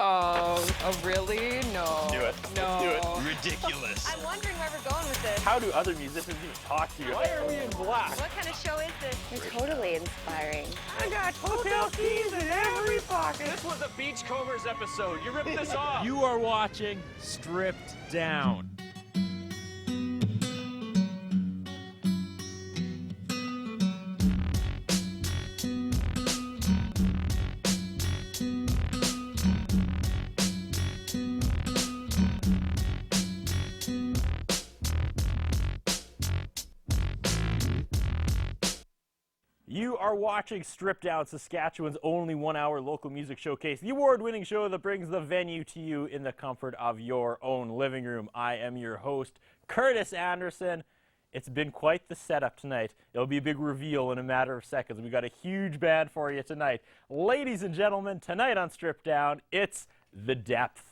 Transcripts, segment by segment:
Oh, really? No. Do it. No. Let's do it. Ridiculous. I'm wondering where we're going with this. How do other musicians even talk to you? Why are we in black? What kind of show is this? You're totally inspiring. I got hotel keys in every pocket. This was a Beachcombers episode. You ripped this off. You are watching Stripped Down. You are watching Stripped Down, Saskatchewan's only one-hour local music showcase, the award-winning show that brings the venue to you in the comfort of your own living room. I am your host, Curtis Anderson. It's been quite the setup tonight. It'll be a big reveal in a matter of seconds. We've got a huge band for you tonight. Ladies and gentlemen, tonight on Stripped Down, it's The Depth.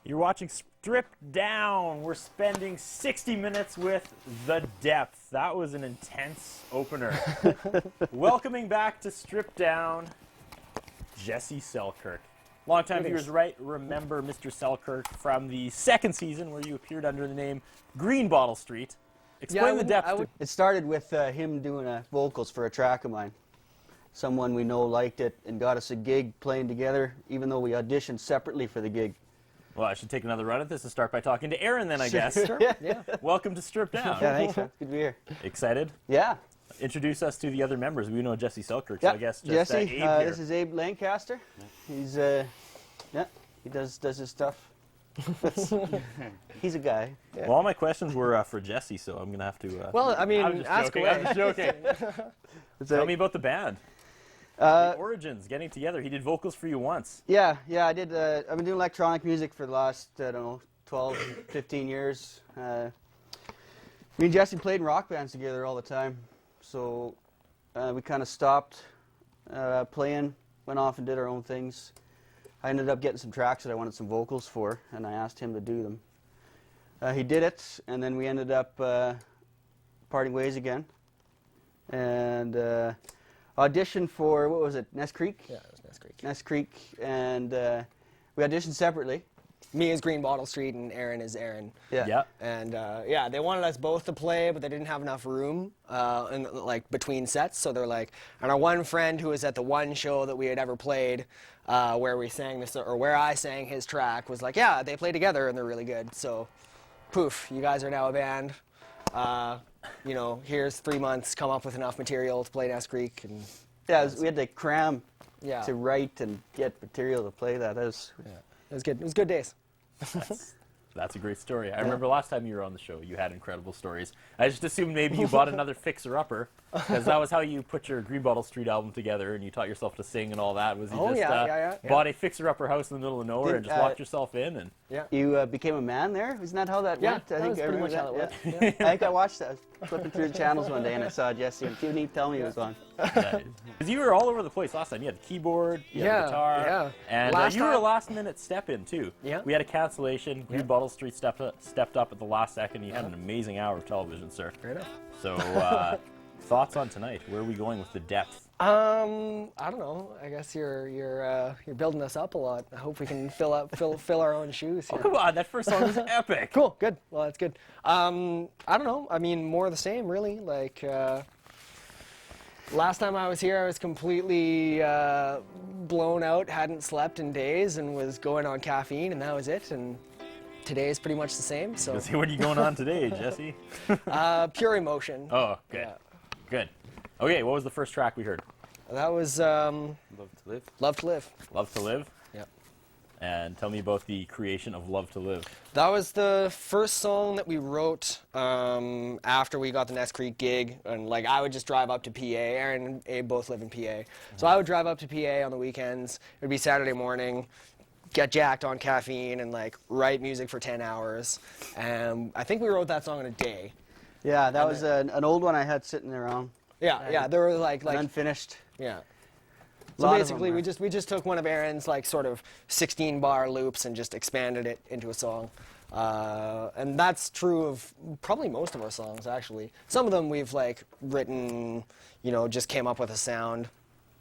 You're watching Stripped Down. We're spending 60 minutes with The Depth. That was an intense opener. Welcoming back to Stripped Down, Jesse Selkirk. Longtime viewers remember Mr. Selkirk from the second season where you appeared under the name Green Bottle Street. Explain The Depth. It started with him doing vocals for a track of mine. Someone we know liked it and got us a gig playing together, even though we auditioned separately for the gig. Well, I should take another run at this and start by talking to Aaron then, I guess. Sure. Yeah. Welcome to Stripped Down. Yeah, thanks, man. Good to be here. Excited? Yeah. Introduce us to the other members. We know Jesse Selkirk, so I guess just Jesse, Abe here. this is Abe Lancaster. He's, he does his stuff. He's a guy. Well, all my questions were for Jesse, so I'm going to have to... Well, I mean, I'm just ask joking. away. I'm just joking. Tell me about the band. The origins, getting together. He did vocals for you once. Yeah, I did. I've been doing electronic music for the last, 12, 15 years. Me and Jesse played in rock bands together all the time. So we kind of stopped playing, went off and did our own things. I ended up getting some tracks that I wanted some vocals for, and I asked him to do them. He did it, and then we ended up parting ways again. And auditioned for, what was it, Nest Creek? Yeah, it was Nest Creek. Nest Creek, and we auditioned separately. Me is Green Bottle Street and Aaron is Aaron. Yeah. And yeah, they wanted us both to play, but they didn't have enough room between sets. So they're like, and our one friend who was at the one show that we had ever played, where we sang this, or where I sang his track, was like, yeah, they play together and they're really good. So, poof, you guys are now a band. Here's 3 months, come up with enough material to play Nest Creek. And Yeah, we had to cram yeah, to write and get material to play that. It was good. It was good days. That's a great story. I remember last time you were on the show, you had incredible stories. I just assumed maybe you bought another fixer-upper, because that was how you put your Green Bottle Street album together, and you taught yourself to sing and all that. Was you bought a fixer-upper house in the middle of nowhere and just locked yourself in? And You became a man there? Isn't that how that went? That was pretty much how it went. Yeah. I think I watched that. I was flipping through the channels one day and I saw Jesse, and didn't even tell me he was on. Because you were all over the place last time. You had the keyboard, you had the guitar, and you were a last-minute step-in, too. Yeah. We had a cancellation. Green Bottle Street stepped up at the last second. You had an amazing hour of television, sir. Fair enough. So, thoughts on tonight? Where are we going with The Depth? I don't know. I guess you're building us up a lot. I hope we can fill our own shoes here. Oh, come on. That first song was epic. Cool. Good. Well, that's good. I don't know. I mean, more of the same, really. Like, last time I was here, I was completely blown out, hadn't slept in days, and was going on caffeine, and that was it. And today is pretty much the same. So. What are you going on today, Jesse? Pure emotion. Oh, good. Yeah. Good. Okay, what was the first track we heard? That was Love to Live. Love to Live. Love to Live? Yeah. And tell me about the creation of Love to Live. That was the first song that we wrote after we got the Nest Creek gig. And like, I would just drive up to PA. Aaron and Abe both live in PA. So I would drive up to PA on the weekends. It would be Saturday morning, get jacked on caffeine, and like write music for 10 hours. And I think we wrote that song in a day. Yeah, that was an old one I had sitting around. Yeah, there were like unfinished. Yeah. So basically, we just took one of Aaron's like sort of 16-bar loops and just expanded it into a song. And that's true of probably most of our songs, actually. Some of them we've like written, just came up with a sound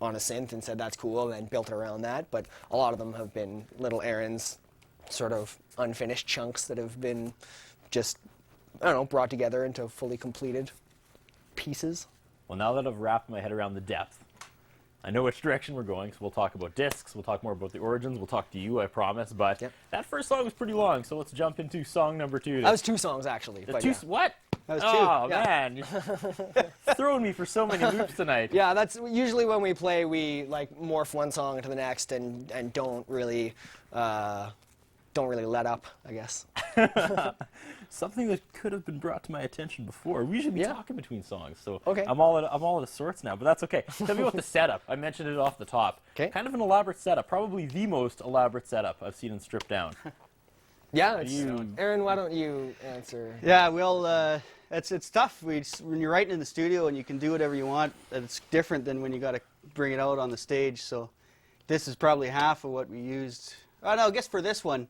on a synth and said that's cool, and then built around that. But a lot of them have been little Aaron's sort of unfinished chunks that have been just, I don't know, brought together into fully completed pieces. Well, now that I've wrapped my head around The Depth, I know which direction we're going, so we'll talk about discs, we'll talk more about the origins, we'll talk to you, I promise, but that first song was pretty long, so let's jump into song number 2. That was 2 songs, actually. What? That was 2. Oh, man. You're throwing me for so many loops tonight. Yeah, that's usually when we play, we like morph one song into the next and don't really let up, I guess. Something that could have been brought to my attention before. We should be talking between songs, so okay. I'm all out of sorts now, but that's okay. Tell me about the setup. I mentioned it off the top. Okay. Kind of an elaborate setup, probably the most elaborate setup I've seen in Stripped Down. Yeah, Aaron, why don't you answer? Yeah, well, it's tough. When you're writing in the studio and you can do whatever you want, it's different than when you got to bring it out on the stage. So this is probably half of what we used. Oh no, I guess for this one,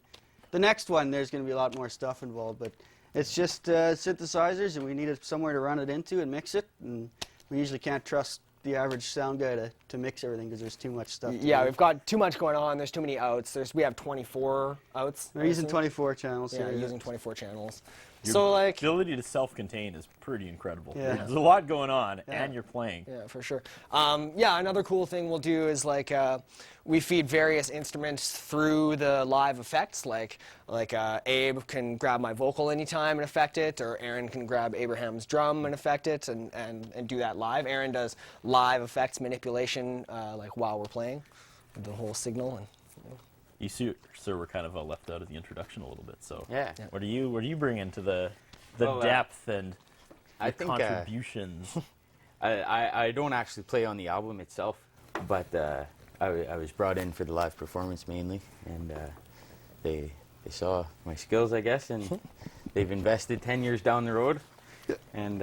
the next one, there's going to be a lot more stuff involved, but it's just synthesizers, and we needed somewhere to run it into and mix it, and we usually can't trust the average sound guy to mix everything because there's too much stuff to Yeah, do. we've got too much going on. There's too many outs. We have 24 outs. We're using 24 channels. Yeah, here, using 24 channels. Your So like, ability to self-contain is pretty incredible. Yeah. There's a lot going on, and you're playing. yeah, for sure. Yeah, another cool thing we'll do is like we feed various instruments through the live effects. Like Abe can grab my vocal anytime and affect it, or Aaron can grab Abraham's drum and affect it, and do that live. Aaron does live effects manipulation like while we're playing, the whole signal. And You sir, were kind of left out of the introduction a little bit. So Yeah. what do you bring into the Well, depth and I the think contributions? I don't actually play on the album itself, but I was brought in for the live performance mainly, and they saw my skills, I guess, and they've invested 10 years down the road, and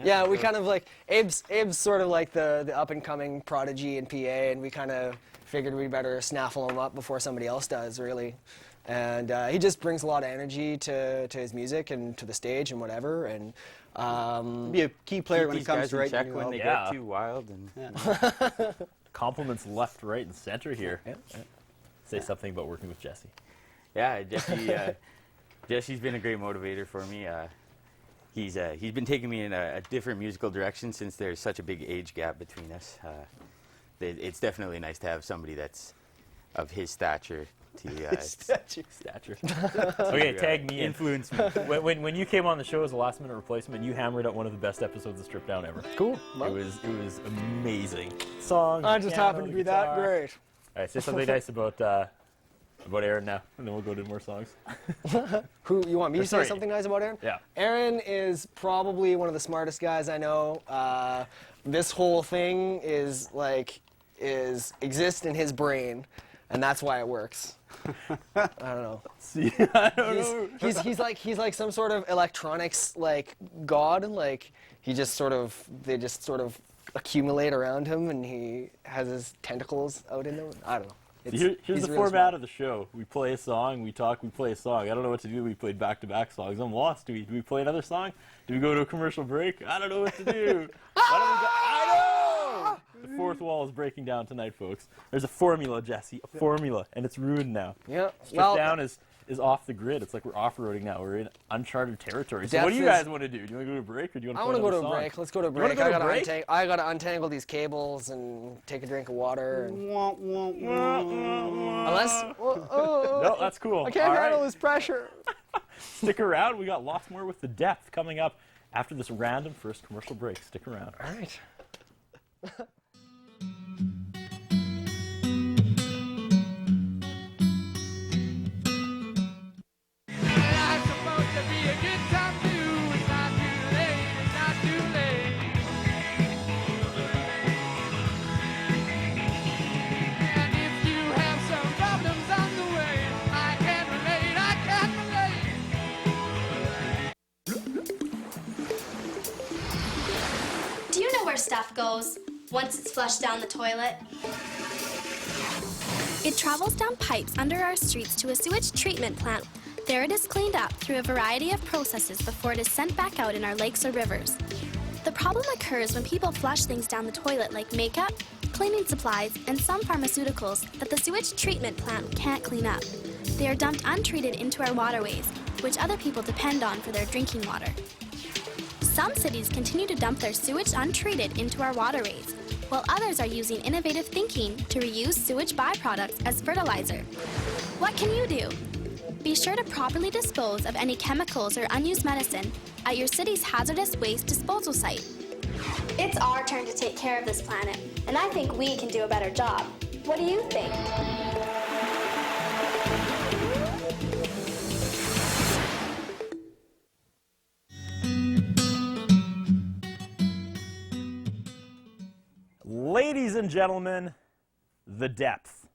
yeah, we kind of like Abe's sort of like the up and coming prodigy in PA, and we kind of figured we'd better snaffle him up before somebody else does, really. And he just brings a lot of energy to his music and to the stage and whatever. And Be a key player keep when it these comes guys to in writing check new when they albums. Yeah. get too wild. And Compliments left, right, and center here. Say something about working with Jesse. yeah, Jesse's been a great motivator for me. He's been taking me in a different musical direction since there's such a big age gap between us. It's definitely nice to have somebody that's of his stature to Stature. Okay, tag me in. influence me. When you came on the show as a last minute replacement, you hammered out one of the best episodes of Stripped Down ever. cool. It was amazing. Song. I just piano, happened to be that guitar. great. All right, say something nice about Aaron now, and then we'll go to more songs. Who you want me to say sorry. something nice about Aaron? Yeah. Aaron is probably one of the smartest guys I know. This whole thing exists in his brain, and that's why it works. I don't know. See, I don't know. He's like some sort of electronics like god. Like they just sort of accumulate around him, and he has his tentacles out in them. I don't know. Here's he's the really format smart. of the show. We play a song, we talk, we play a song. I don't know what to do. We played back-to-back songs. I'm lost. Do we play another song? Do we go to a commercial break? I don't know what to do. Why don't we go? I know! The fourth wall is breaking down tonight, folks. There's a formula, Jesse. A formula, and it's ruined now. Yeah. Stripped Down is off the grid. It's like we're off-roading now. We're in uncharted territory. So what do you guys want to do? Do you want to go to a break, or do you want to I play want to go another to a song? break. Let's go to a You wanna break. go to a break? I gotta untangle these cables and take a drink of water. And unless, No, that's cool. I can't All handle right. this pressure. Stick around. We got lots more with the depth coming up after this random first commercial break. Stick around. All right. Life's supposed to be a good time too. It's not too late. It's not too late. And if you have some problems on the way, I can relate. I can relate. Do you know where stuff goes once it's flushed down the toilet? It travels down pipes under our streets to a sewage treatment plant. There it is cleaned up through a variety of processes before it is sent back out in our lakes or rivers. The problem occurs when people flush things down the toilet like makeup, cleaning supplies, and some pharmaceuticals that the sewage treatment plant can't clean up. They are dumped untreated into our waterways, which other people depend on for their drinking water. Some cities continue to dump their sewage untreated into our waterways, while others are using innovative thinking to reuse sewage byproducts as fertilizer. What can you do? Be sure to properly dispose of any chemicals or unused medicine at your city's hazardous waste disposal site. It's our turn to take care of this planet, and I think we can do a better job. What do you think? Ladies and gentlemen, the depth.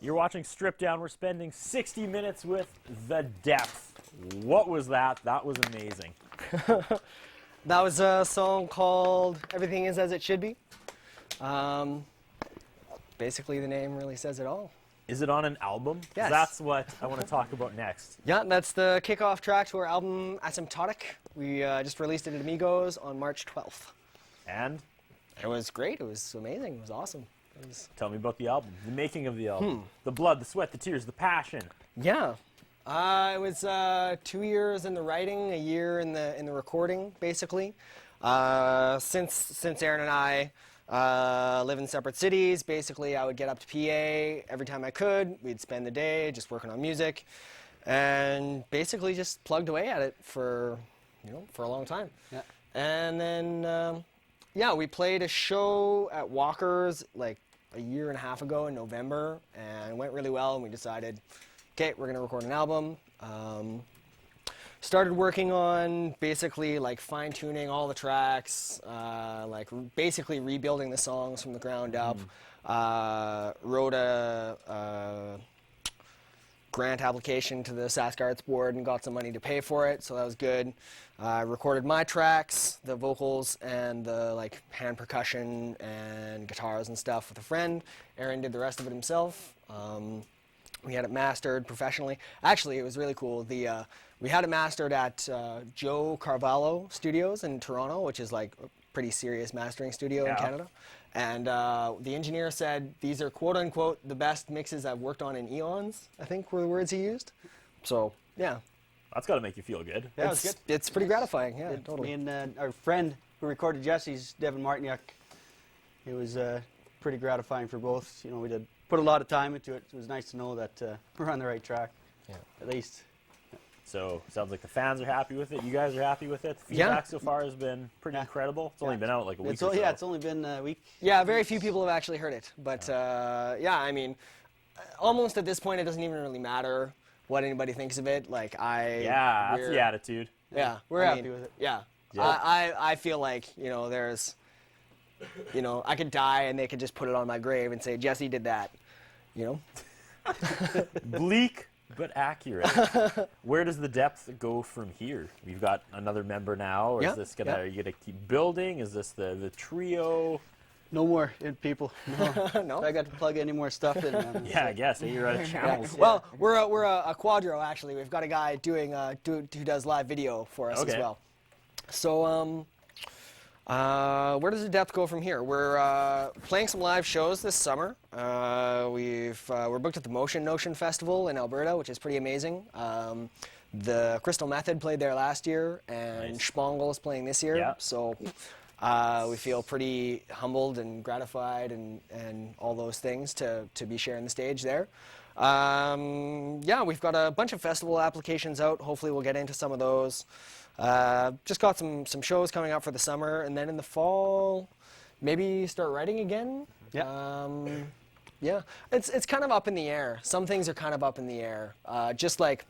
You're watching Strip Down. We're spending 60 minutes with The Depth. What was that? That was amazing. That was a song called Everything Is As It Should Be. Basically, the name really says it all. Is it on an album? 'Cause Yes. That's what I want to talk about next. Yeah, that's the kickoff track to our album Asymptotic. We just released it at Amigos on March 12th. And It was great. It was amazing. It was awesome. It was... tell me about the album, the making of the album, the blood, the sweat, the tears, the passion. Yeah. It was 2 years in the writing, a year in the recording, basically. Since Aaron and I live in separate cities, basically I would get up to PA every time I could. We'd spend the day just working on music, and basically just plugged away at it for a long time. Yeah. And then we played a show at Walker's like a year and a half ago in November, and it went really well. And we decided, okay, we're gonna record an album. Started working on basically like fine-tuning all the tracks, basically rebuilding the songs from the ground up. Wrote a grant application to the Sask Arts Board and got some money to pay for it, so that was good. Recorded my tracks, the vocals and the like hand percussion and guitars and stuff with a friend. Aaron did the rest of it himself. We had it mastered professionally. Actually, it was really cool. We had it mastered at Joe Carvalho Studios in Toronto, which is like a pretty serious mastering studio in Canada. And the engineer said, these are quote unquote the best mixes I've worked on in eons, I think were the words he used. So, yeah. That's got to make you feel good. Yeah, it's good. It's pretty gratifying, yeah, totally. Me and our friend who recorded Jesse's, Devin Martiniuk, it was pretty gratifying for both. You know, we did put a lot of time into it. It was nice to know that we're on the right track, at least. So, sounds like the fans are happy with it. You guys are happy with it. The feedback so far has been pretty incredible. It's only been out like a week or so. Yeah, it's only been a week. Yeah, very few people have actually heard it. But, I mean, almost at this point, it doesn't even really matter what anybody thinks of it. Like, that's the attitude. Yeah, we're happy with it. Yeah. I feel like, there's, I could die and they could just put it on my grave and say, Jesse did that, Bleak but accurate. Where does the depth go from here? We've got another member now, or is this are you gonna keep building? Is this the trio? No more people. No. No? So I got to plug any more stuff in. I guess you're out of channels. Well, we're a quadro actually. We've got a guy doing who does live video for us as well. So where does the depth go from here? We're playing some live shows this summer. We're booked at the Motion Notion Festival in Alberta, which is pretty amazing. The Crystal Method played there last year, and Spongel is playing this year. Yeah. So we feel pretty humbled and gratified and all those things to be sharing the stage there. We've got a bunch of festival applications out. Hopefully we'll get into some of those. Just got some shows coming up for the summer, and then in the fall, maybe start writing again. It's kind of up in the air. Some things are kind of up in the air. Just like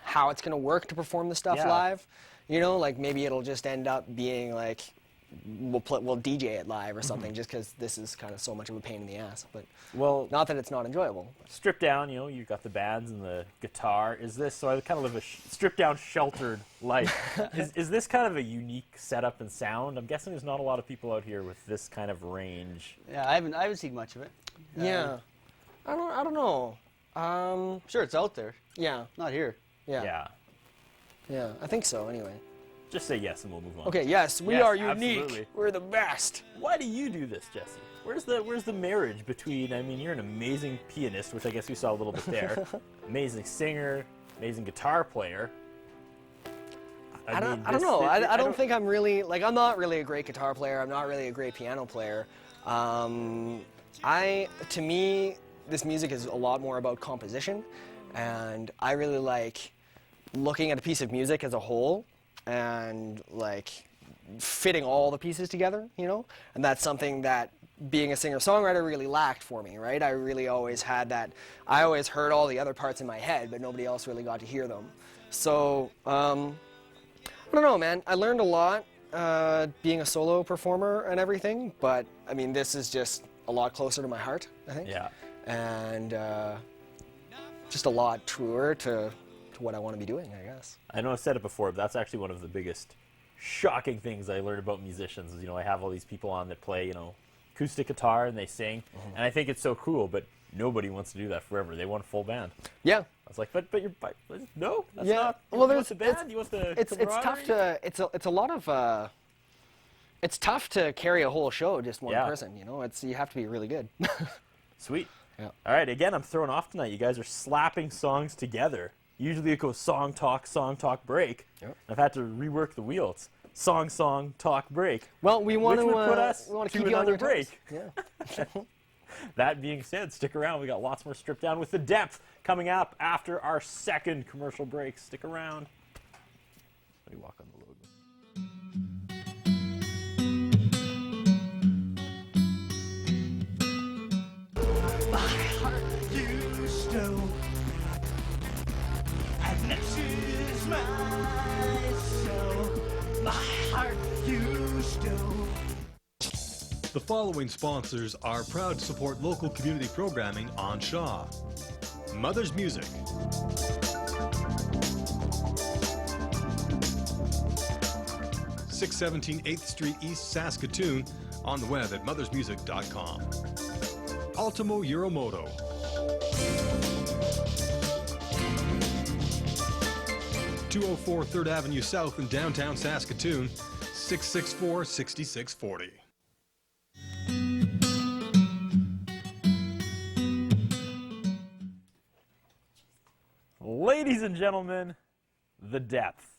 how it's gonna work to perform the stuff live. Like maybe it'll just end up being like we'll DJ it live or something, just because this is kind of so much of a pain in the ass. But not that it's not enjoyable. Stripped down, you've got the bands and the guitar. Is this, so I kind of live a stripped down, sheltered life. Is this kind of a unique setup and sound? I'm guessing there's not a lot of people out here with this kind of range. Yeah, I haven't seen much of it. I don't know. Sure, it's out there. Yeah. Not here. Yeah, I think so anyway. Just say yes and we'll move on. Okay, yes, we are unique. Absolutely. We're the best. Why do you do this, Jesse? Where's the marriage between, you're an amazing pianist, which I guess we saw a little bit there, amazing singer, amazing guitar player. I don't know. I don't think I'm really, I'm not really a great guitar player. I'm not really a great piano player. To me, this music is a lot more about composition, and I really like looking at a piece of music as a whole and fitting all the pieces together, and that's something that being a singer-songwriter really lacked for me, right? I really always had that. I always heard all the other parts in my head, but nobody else really got to hear them. So, I don't know, man. I learned a lot being a solo performer and everything, but, this is just a lot closer to my heart, I think. Yeah. and just a lot truer to what I want to be doing, I guess. I know I've said it before, but that's actually one of the biggest shocking things I learned about musicians is, I have all these people on that play, acoustic guitar and they sing, and I think it's so cool, but nobody wants to do that forever. They want a full band. Yeah. I was like, but you're, no, that's yeah. not. Well, there's a band. You want the it's tough to it's a lot of it's tough to carry a whole show just one person. You have to be really good. Sweet. Yeah. All right. Again, I'm thrown off tonight. You guys are slapping songs together. Usually it goes song, talk, break. Yep. I've had to rework the wheel. It's song, talk, break. Well, we want Which would put us to to keep you on another your break. toes. Yeah. That being said, stick around. We got lots more Stripped Down with The Depth coming up after our second commercial break. Stick around. Let me walk on the logo. My heart you stole, and this is my soul. My heart you stole. The following sponsors are proud to support local community programming on Shaw. Mother's Music. (617 8th Street East, Saskatoon), on the web at mothersmusic.com. Ultimo Euromoto. (204 3rd Avenue South in downtown Saskatoon), 664-6640. Ladies and gentlemen, The Depth.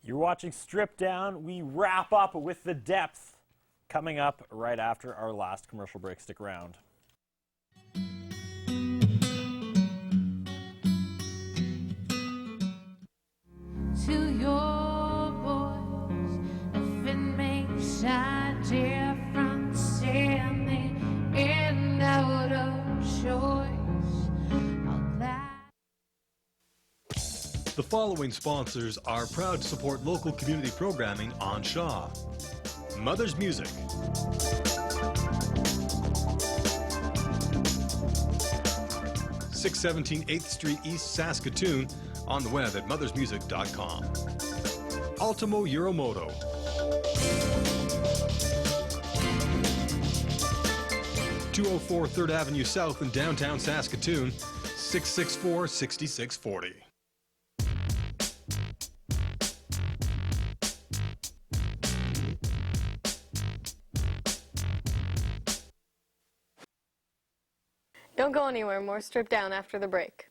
You're watching Strip Down. We wrap up with The Depth coming up right after our last commercial break. Stick around. To your boys, if it makes a difference, standing in out of choice, I'll glad. The following sponsors are proud to support local community programming on Shaw. Mother's Music. (617 8th Street East, Saskatoon), on the web at mothersmusic.com. Ultimo Euromoto. (204 3rd Avenue South in downtown Saskatoon), 664-6640. Don't go anywhere. More Strip Down after the break.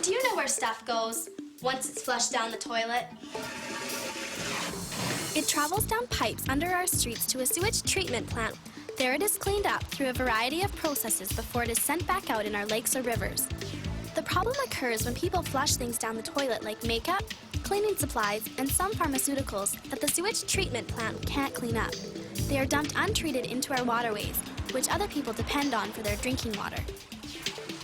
Do you know where stuff goes once it's flushed down the toilet? It travels down pipes under our streets to a sewage treatment plant. There it is cleaned up through a variety of processes before it is sent back out in our lakes or rivers. The problem occurs when people flush things down the toilet like makeup, cleaning supplies, and some pharmaceuticals that the sewage treatment plant can't clean up. They are dumped untreated into our waterways, which other people depend on for their drinking water.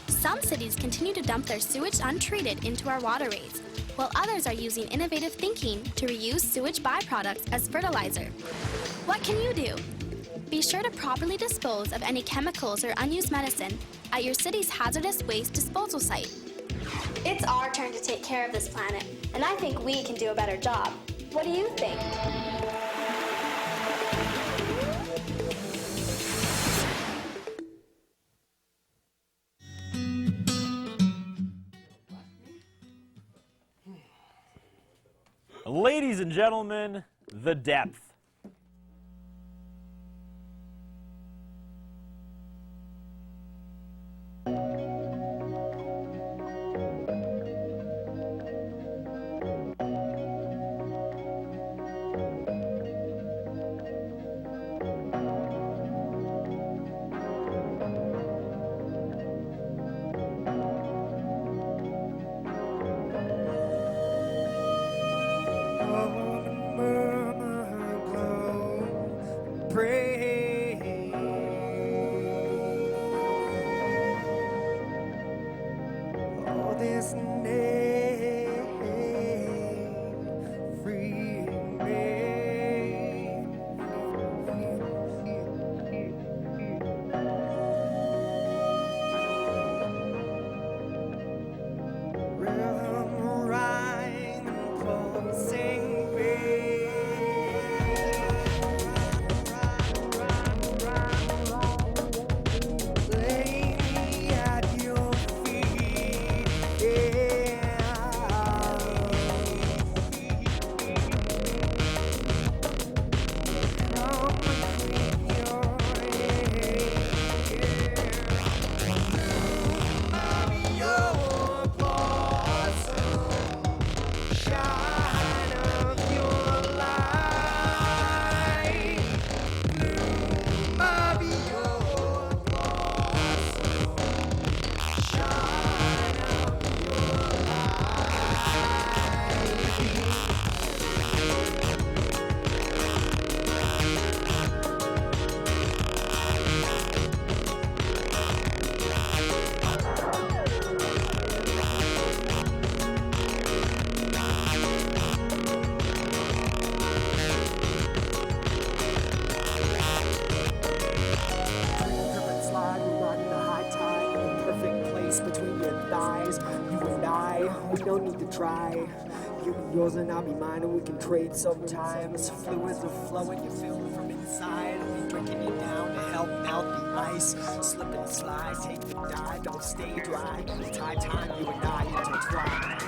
Some cities continue to dump their sewage untreated into our waterways, while others are using innovative thinking to reuse sewage byproducts as fertilizer. What can you do? Be sure to properly dispose of any chemicals or unused medicine at your city's hazardous waste disposal site. It's our turn to take care of this planet, and I think we can do a better job. What do you think? Ladies and gentlemen, The Depth. try. You be yours and I'll be mine, and we can trade sometimes. Fluids are flowing, you feel it from inside. I'll be breaking you down to help melt the ice. Slip and slide, take the dive, don't stay dry. It's high time you and I intertwine.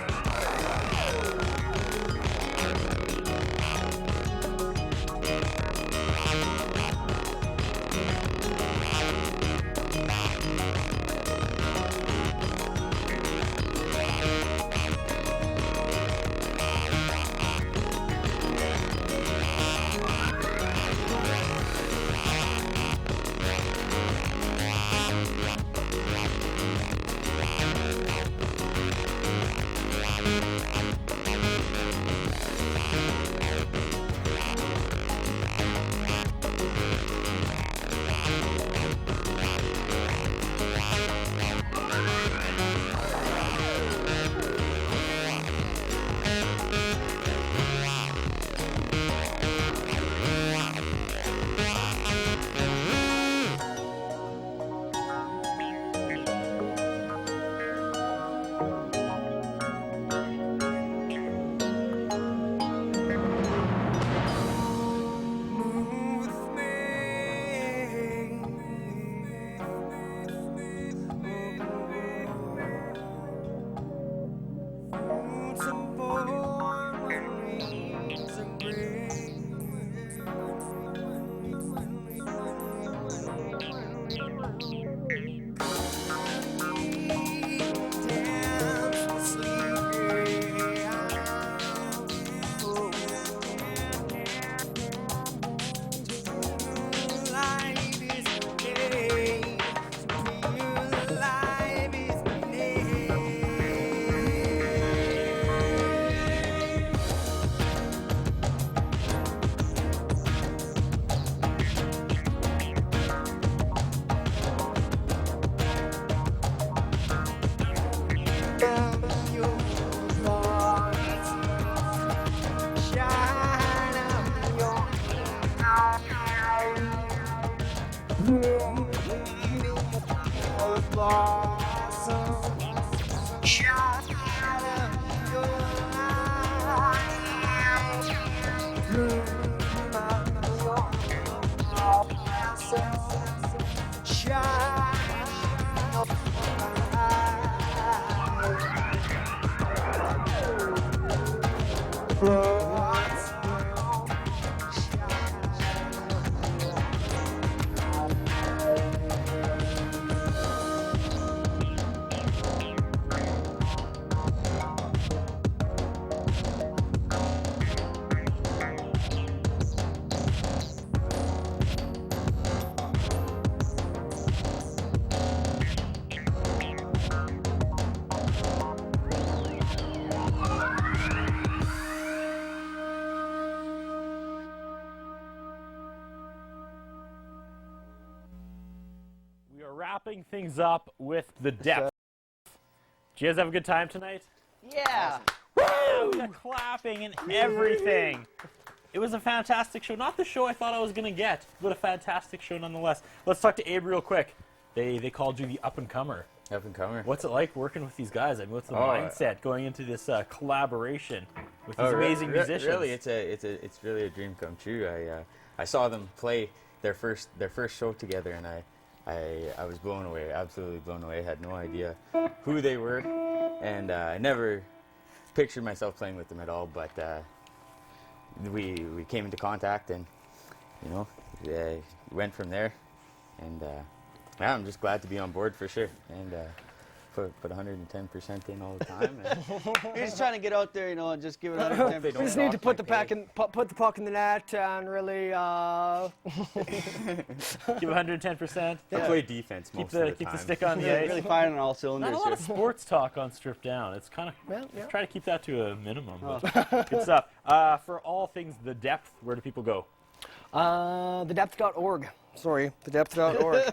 Wrapping things up with the depth. Did you guys have a good time tonight? Yeah. Woo! The clapping and everything. It was a fantastic show. Not the show I thought I was going to get, but a fantastic show nonetheless. Let's talk to Abe real quick. They called you the up-and-comer. Up-and-comer. What's it like working with these guys? I mean, what's the mindset going into this collaboration with these amazing musicians? Really, it's really a dream come true. I saw them play their first show together, and I was blown away, absolutely blown away. I had no idea who they were, and I never pictured myself playing with them at all. But we came into contact, and went from there. And yeah, I'm just glad to be on board for sure, and put 110% in all the time. You're just trying to get out there, and just give it 110%. We just need to put the puck in the net and really give 110%. I play defense most of the time. Keep the stick on the ice. Really firing on all cylinders. Not a lot of sports talk on Stripped Down. It's kind of try to keep that to a minimum. But good stuff. For all things The Depth, where do people go? thedepth.org. Sorry, thedepth.org.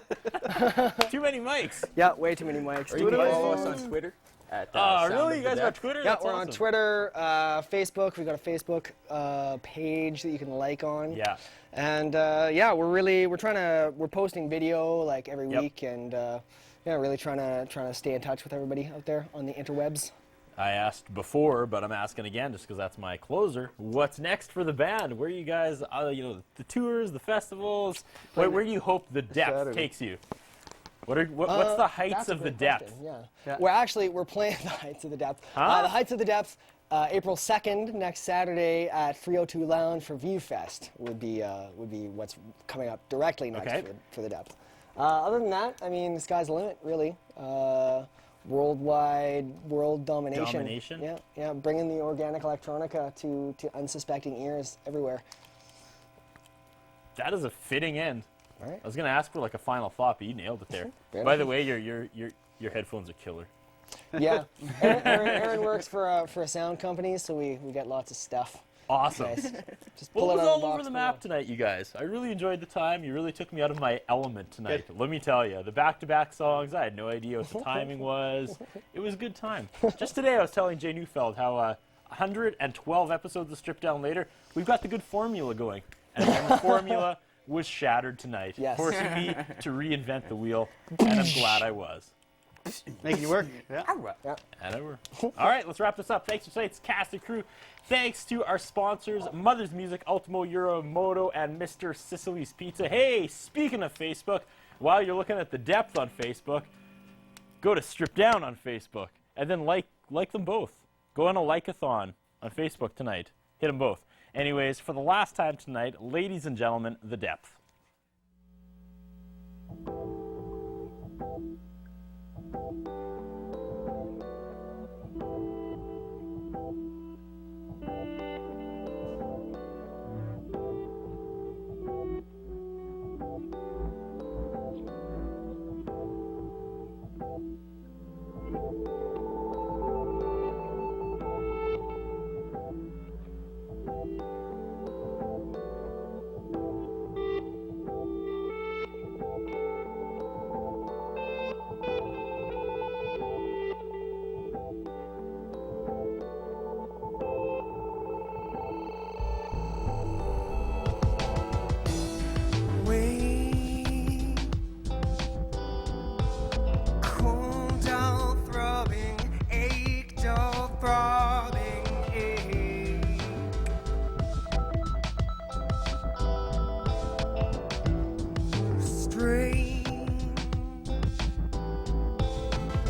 Too many mics. Yeah, way too many mics. Or you can follow us on Twitter. Really? You guys got Twitter? Yeah, That's we're awesome. on Twitter, Facebook. We've got a Facebook page that you can like on. Yeah. And we're posting video like every week, and really trying to stay in touch with everybody out there on the interwebs. I asked before, but I'm asking again just because that's my closer. What's next for the band? Where are you guys, the tours, the festivals? Where do you hope the depth takes you? What's the heights of the depth? Yeah. We're playing the heights of the depth. Huh? The heights of the depth, April 2nd, next Saturday at 302 Lounge for Viewfest would be what's coming up directly next for the depth. Other than that, I mean, the sky's the limit, really. World domination. Yeah, bringing the organic electronica to unsuspecting ears everywhere. That is a fitting end. All right. I was going to ask for like a final thought, but you nailed it there. By the way, your headphones are killer. Yeah, Aaron works for a sound company, so we get lots of stuff. Awesome. Nice. Just Well, pull it it was out of all the over box the map tonight, you guys. I really enjoyed the time. You really took me out of my element tonight. Let me tell you, the back-to-back songs, I had no idea what the timing was. It was a good time. Just today, I was telling Jay Neufeld how 112 episodes of Stripped Down later, we've got the good formula going. And the formula was shattered tonight, forcing me to reinvent the wheel, and I'm glad I was. Making you work. Yeah. And over. All right, let's wrap this up. Thanks to tonight's cast and crew. Thanks to our sponsors, Mother's Music, Ultimo Euromoto, and Mr. Sicily's Pizza. Hey, speaking of Facebook, while you're looking at the depth on Facebook, go to Strip Down on Facebook, and then like them both. Go on a like-a-thon on Facebook tonight. Hit them both. Anyways, for the last time tonight, ladies and gentlemen, the depth.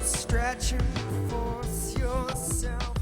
Stretch and force yourself